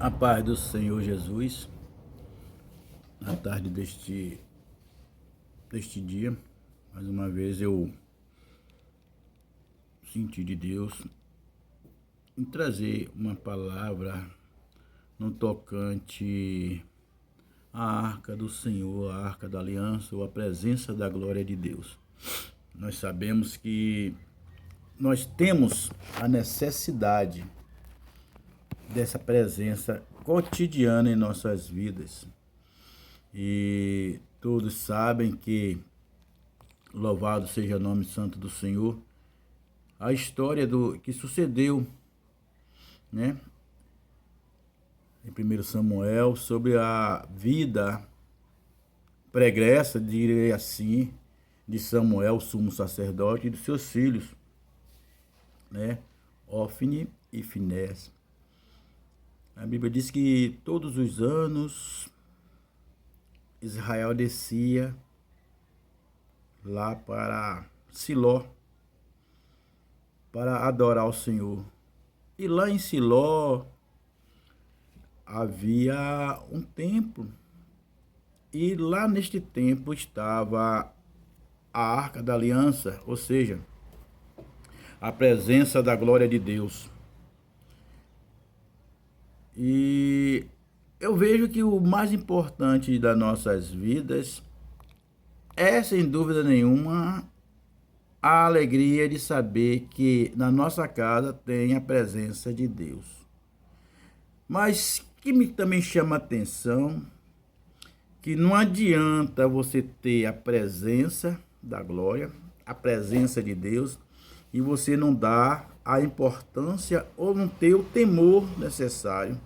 A paz do Senhor Jesus, na tarde deste dia, mais uma vez eu senti de Deus em trazer uma palavra no tocante à arca do Senhor, a arca da aliança ou a presença da glória de Deus. Nós sabemos que nós temos a necessidade dessa presença cotidiana em nossas vidas. E todos sabem que, louvado seja o nome santo do Senhor, a história do que sucedeu, né, em 1 Samuel, sobre a vida pregressa, direi assim, de Samuel, sumo sacerdote, e dos seus filhos, né, Ofni e Finés. A Bíblia diz que todos os anos Israel descia lá para Siló para adorar o Senhor. E lá em Siló havia um templo. E lá neste templo estava a Arca da Aliança, ou seja, a presença da glória de Deus. E eu vejo que o mais importante das nossas vidas é, sem dúvida nenhuma, a alegria de saber que na nossa casa tem a presença de Deus. Mas que me também chama a atenção que não adianta você ter a presença da glória, a presença de Deus, e você não dar a importância ou não ter o temor necessário.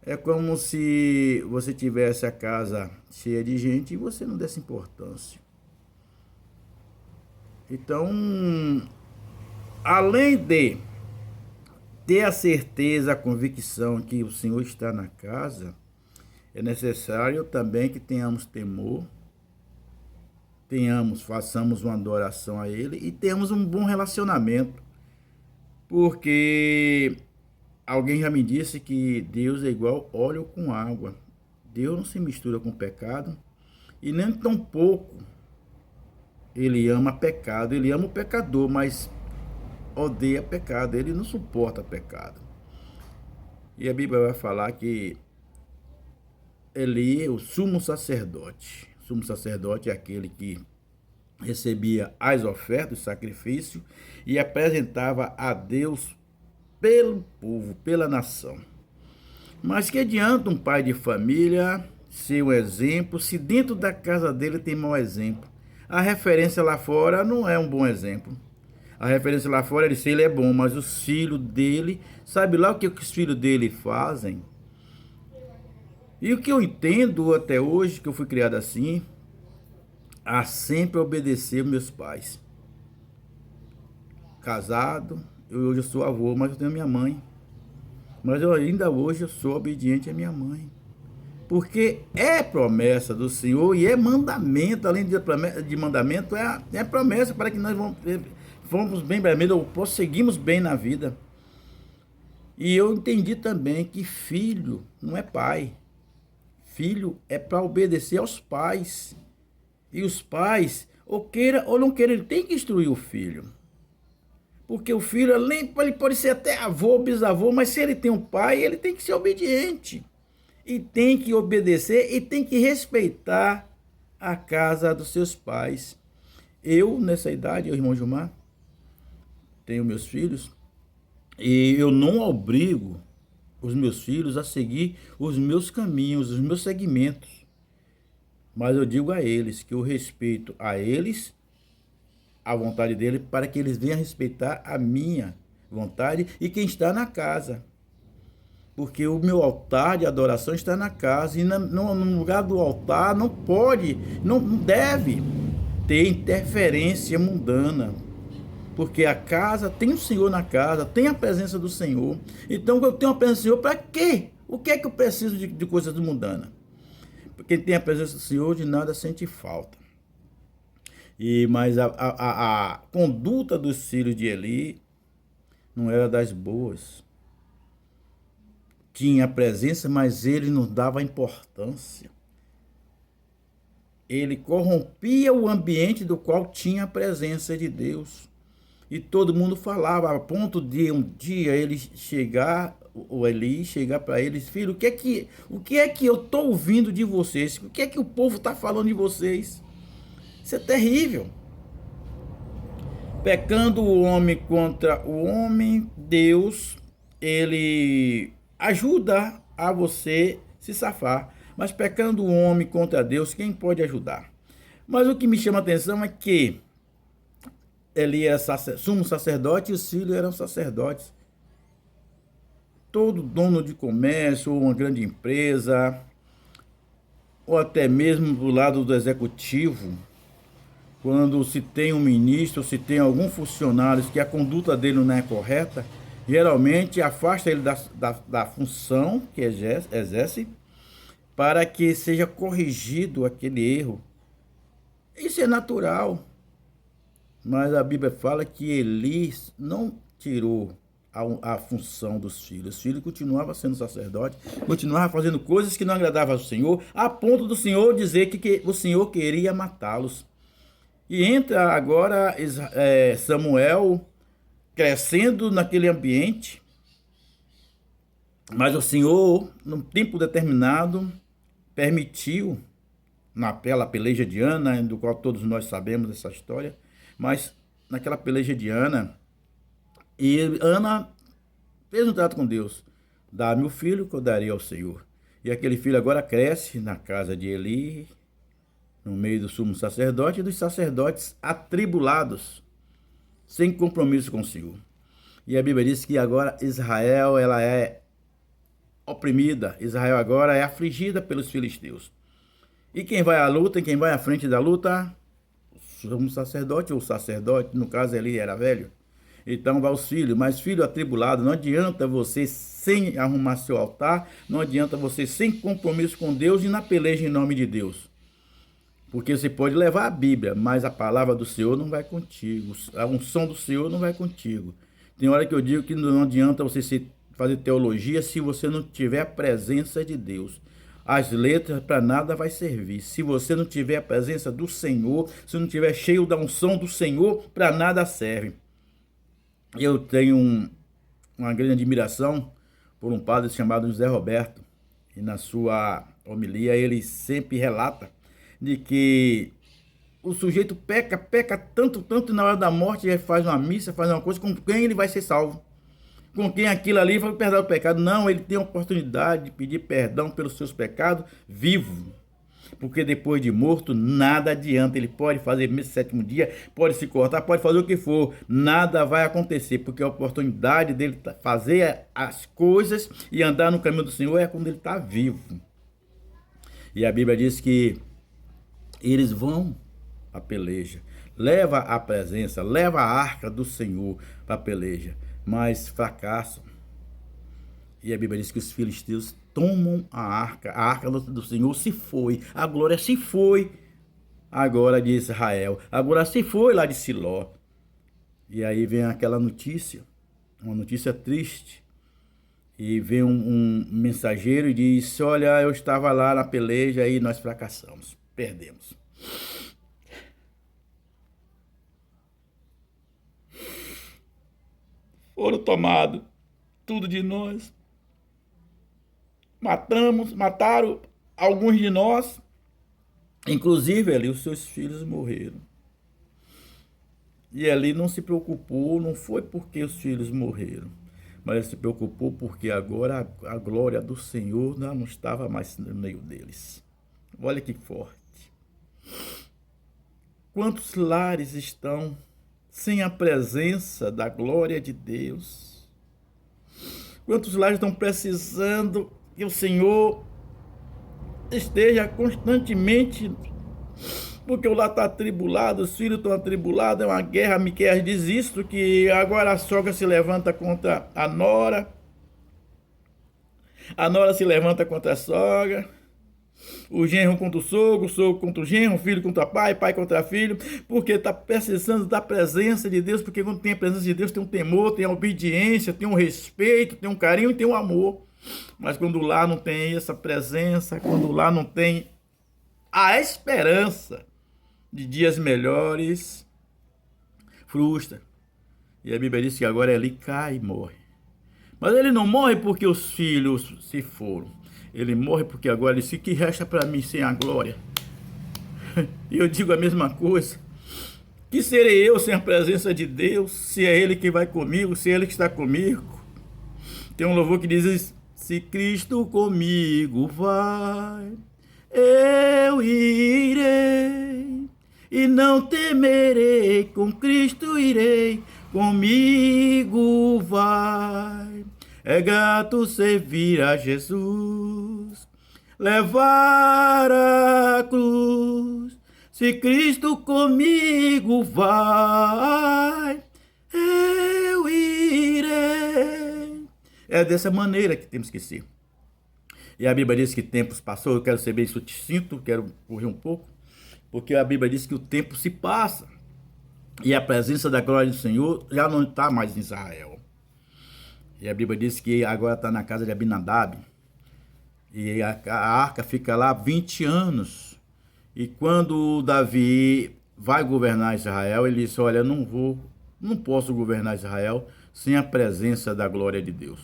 É como se você tivesse a casa cheia de gente e você não desse importância. Então, além de ter a certeza, a convicção que o Senhor está na casa, é necessário também que tenhamos temor, façamos uma adoração a Ele e tenhamos um bom relacionamento. Porque alguém já me disse que Deus é igual óleo com água. Deus não se mistura com pecado e nem tampouco Ele ama pecado. Ele ama o pecador, mas odeia pecado. Ele não suporta pecado. E a Bíblia vai falar que Eli, o sumo sacerdote. O sumo sacerdote é aquele que recebia as ofertas, o sacrifício, e apresentava a Deus pelo povo, pela nação. Mas que adianta um pai de família ser um exemplo se dentro da casa dele tem mau exemplo? A referência lá fora não é um bom exemplo. A referência lá fora, ele é bom, mas os filhos dele, sabe lá o que os filhos dele fazem? E o que eu entendo até hoje, que eu fui criado assim, a sempre obedecer meus pais. Casado, hoje eu sou avô, mas eu tenho minha mãe. Mas eu ainda hoje eu sou obediente à minha mãe. Porque é promessa do Senhor e é mandamento, além de mandamento, é promessa para que nós vamos bem ou prosseguimos bem na vida. E eu entendi também que filho não é pai. Filho é para obedecer aos pais. E os pais, ou queira ou não queira, ele tem que instruir o filho. Porque o filho, ele pode ser até avô, bisavô, mas se ele tem um pai, ele tem que ser obediente. E tem que obedecer e tem que respeitar a casa dos seus pais. Eu, nessa idade, irmão Gilmar, tenho meus filhos, e eu não obrigo os meus filhos a seguir os meus caminhos, os meus segmentos. Mas eu digo a eles que eu respeito a eles, a vontade dele, para que eles venham respeitar a minha vontade e quem está na casa. Porque o meu altar de adoração está na casa e no lugar do altar não pode, não deve ter interferência mundana. Porque a casa tem o Senhor na casa, tem a presença do Senhor. Então eu tenho a presença do Senhor para quê? O que é que eu preciso de coisas mundanas? Porque quem tem a presença do Senhor de nada sente falta. Mas a conduta dos filhos de Eli não era das boas. tinha presença, mas ele não dava importância. Ele corrompia o ambiente do qual tinha a presença de Deus. E todo mundo falava, a ponto de um dia ele chegar, o Eli chegar para eles: filho, o que é que eu estou ouvindo de vocês? O que é que o povo está falando de vocês? Isso é terrível. Pecando o homem contra o homem, Deus, ele ajuda a você se safar. Mas pecando o homem contra Deus, quem pode ajudar? Mas o que me chama a atenção é que ele era sumo sacerdote e os filhos eram sacerdotes. Todo dono de comércio, ou uma grande empresa, ou até mesmo do lado do executivo, quando se tem um ministro, se tem algum funcionário que a conduta dele não é correta, geralmente afasta ele da função que exerce para que seja corrigido aquele erro. Isso é natural. Mas a Bíblia fala que Eli não tirou a função dos filhos. Os filhos continuavam sendo sacerdotes, continuavam fazendo coisas que não agradavam ao Senhor, a ponto do Senhor dizer que o Senhor queria matá-los. E entra agora Samuel crescendo naquele ambiente, mas o Senhor, num tempo determinado, permitiu, naquela peleja de Ana, do qual todos nós sabemos essa história, mas naquela peleja de Ana, e Ana fez um trato com Deus: dá-me o filho que eu darei ao Senhor. E aquele filho agora cresce na casa de Eli, no meio do sumo sacerdote e dos sacerdotes atribulados, sem compromisso com o Senhor. E a Bíblia diz que agora Israel, ela é oprimida, Israel agora é afligida pelos filisteus. E quem vai à luta, quem vai à frente da luta? O sumo sacerdote, ou sacerdote, no caso Eli era velho. Então vai os filhos, mas filho atribulado, não adianta você sem arrumar seu altar, não adianta você sem compromisso com Deus e na peleja em nome de Deus. Porque você pode levar a Bíblia, mas a palavra do Senhor não vai contigo, a unção do Senhor não vai contigo. Tem hora que eu digo que não adianta você fazer teologia se você não tiver a presença de Deus. As letras para nada vai servir. Se você não tiver a presença do Senhor, se não tiver cheio da unção do Senhor, para nada serve. Eu tenho uma grande admiração por um padre chamado José Roberto, e na sua homilia ele sempre relata de que o sujeito peca tanto, e na hora da morte ele faz uma missa, faz uma coisa, com quem ele vai ser salvo? Com quem aquilo ali vai perdoar o pecado? Não, ele tem a oportunidade de pedir perdão pelos seus pecados vivo. Porque depois de morto, nada adianta. Ele pode fazer missa sétimo dia, pode se cortar, pode fazer o que for. Nada vai acontecer, porque a oportunidade dele fazer as coisas e andar no caminho do Senhor é quando ele está vivo. E a Bíblia diz que eles vão à peleja, leva a presença, leva a arca do Senhor para a peleja, mas fracassam. E a Bíblia diz que os filisteus tomam a arca do Senhor se foi, a glória se foi agora de Israel, agora se foi lá de Siló. E aí vem aquela notícia, uma notícia triste, e vem um mensageiro e diz: olha, eu estava lá na peleja e nós fracassamos, perdemos. Foram tomados tudo de nós. Mataram alguns de nós, inclusive ali os seus filhos morreram. E ali não se preocupou, não foi porque os filhos morreram, mas ele se preocupou porque agora a glória do Senhor não estava mais no meio deles. Olha que forte. Quantos lares estão sem a presença da glória de Deus? Quantos lares estão precisando que o Senhor esteja constantemente, porque o lar está atribulado, os filhos estão atribulados, é uma guerra. Miqueias diz isso, que agora a sogra se levanta contra a nora se levanta contra a sogra, o genro contra o sogro contra o genro, o filho contra o pai contra o filho, porque está precisando da presença de Deus, porque quando tem a presença de Deus tem um temor, tem a obediência, tem um respeito, tem um carinho e tem um amor. Mas quando lá não tem essa presença, quando lá não tem a esperança de dias melhores, frustra. E a Bíblia diz que agora ele cai e morre. Mas ele não morre porque os filhos se foram. Ele morre porque agora ele disse: que resta para mim sem a glória? E eu digo a mesma coisa. Que serei eu sem a presença de Deus? Se é Ele que vai comigo, se é Ele que está comigo. Tem um louvor que diz: se Cristo comigo vai, eu irei, e não temerei, com Cristo irei, comigo vai. É grato servir a Jesus, levar a cruz. Se Cristo comigo vai, eu irei. É dessa maneira que temos que ser. E a Bíblia diz que tempos passou. Eu quero ser bem sucinto, quero correr um pouco, porque a Bíblia diz que o tempo se passa e a presença da glória do Senhor já não está mais em Israel. E a Bíblia diz que agora está na casa de Abinadab, e a arca fica lá 20 anos. E quando Davi vai governar Israel, ele disse: olha, não posso governar Israel sem a presença da glória de Deus.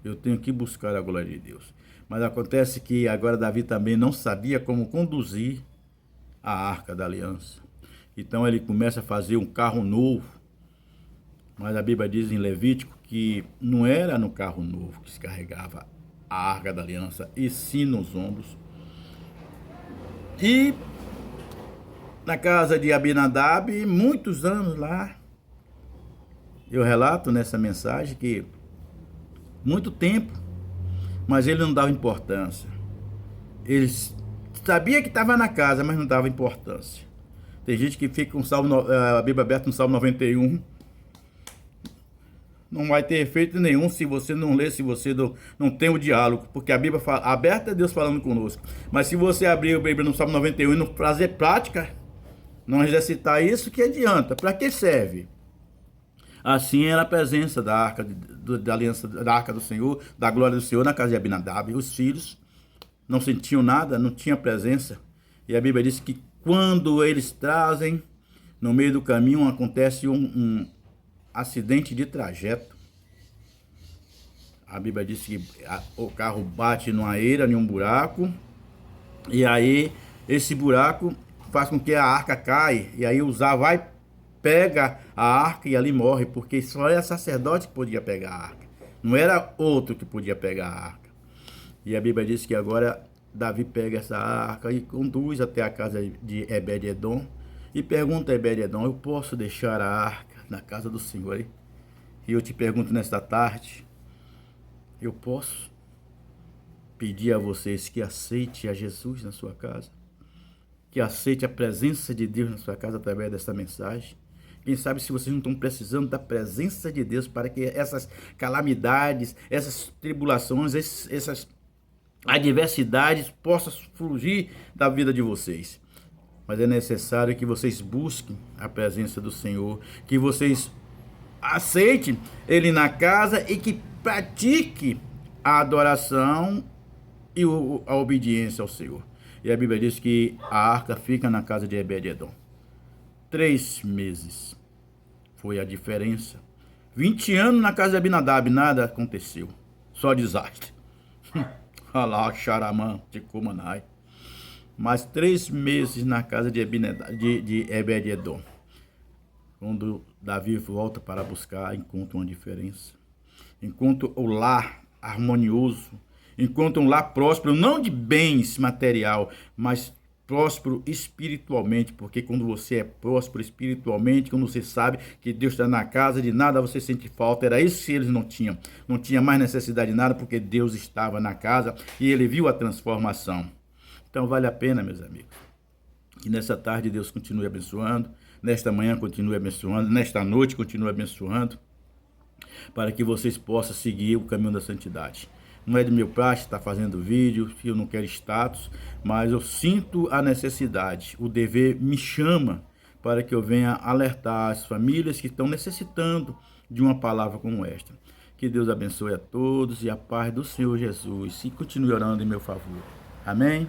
Eu tenho que buscar a glória de Deus. Mas acontece que agora Davi também não sabia como conduzir a arca da aliança. Então ele começa a fazer um carro novo. Mas a Bíblia diz em Levítico que não era no carro novo que se carregava a arca da aliança, e sim nos ombros. E na casa de Abinadab, muitos anos lá, eu relato nessa mensagem que muito tempo, mas ele não dava importância. Ele sabia que estava na casa, mas não dava importância. Tem gente que fica com a Bíblia aberta no Salmo 91. Não vai ter efeito nenhum se você não ler, se você não tem o diálogo, porque a Bíblia fala, aberta é Deus falando conosco. Mas se você abrir a Bíblia no Salmo 91 e não fazer prática, não exercitar isso, que adianta? Para que serve? Assim era a presença da arca da aliança, da arca do Senhor, da glória do Senhor na casa de Abinadab. Os filhos não sentiam nada, não tinha presença. E a Bíblia diz que quando eles trazem, no meio do caminho acontece um acidente de trajeto. A Bíblia diz que o carro bate numa eira, em um buraco, e aí esse buraco faz com que a arca caia, e aí Uzá vai, pega a arca e ali morre, porque só era sacerdote que podia pegar a arca, não era outro que podia pegar a arca. E a Bíblia diz que agora Davi pega essa arca e conduz até a casa de Obed-edom e pergunta a Obed-edom: eu posso deixar a arca na casa do Senhor? E eu te pergunto nesta tarde, eu posso pedir a vocês que aceite a Jesus na sua casa, que aceite a presença de Deus na sua casa através desta mensagem? Quem sabe se vocês não estão precisando da presença de Deus para que essas calamidades, essas tribulações, essas adversidades possam fugir da vida de vocês. Mas é necessário que vocês busquem a presença do Senhor, que vocês aceitem Ele na casa e que pratique a adoração e a obediência ao Senhor. E a Bíblia diz que a arca fica na casa de Obed-edom. 3 meses foi a diferença. 20 anos na casa de Abinadab, nada aconteceu. Só desastre. Alá, xaramã, ticumanai. Mas 3 meses na casa de Obed-edom. Quando Davi volta para buscar, encontra uma diferença. Encontra o lar harmonioso. Encontra um lar próspero, não de bens material, mas próspero espiritualmente. Porque quando você é próspero espiritualmente, quando você sabe que Deus está na casa, de nada você sente falta. Era isso que eles não tinham. Não tinha mais necessidade de nada, porque Deus estava na casa e ele viu a transformação. Então vale a pena, meus amigos, que nessa tarde Deus continue abençoando, nesta manhã continue abençoando, nesta noite continue abençoando, para que vocês possam seguir o caminho da santidade. Não é de meu praxe estar fazendo vídeo, eu não quero status, mas eu sinto a necessidade, o dever me chama para que eu venha alertar as famílias que estão necessitando de uma palavra como esta. Que Deus abençoe a todos e a paz do Senhor Jesus. E continue orando em meu favor. Amém?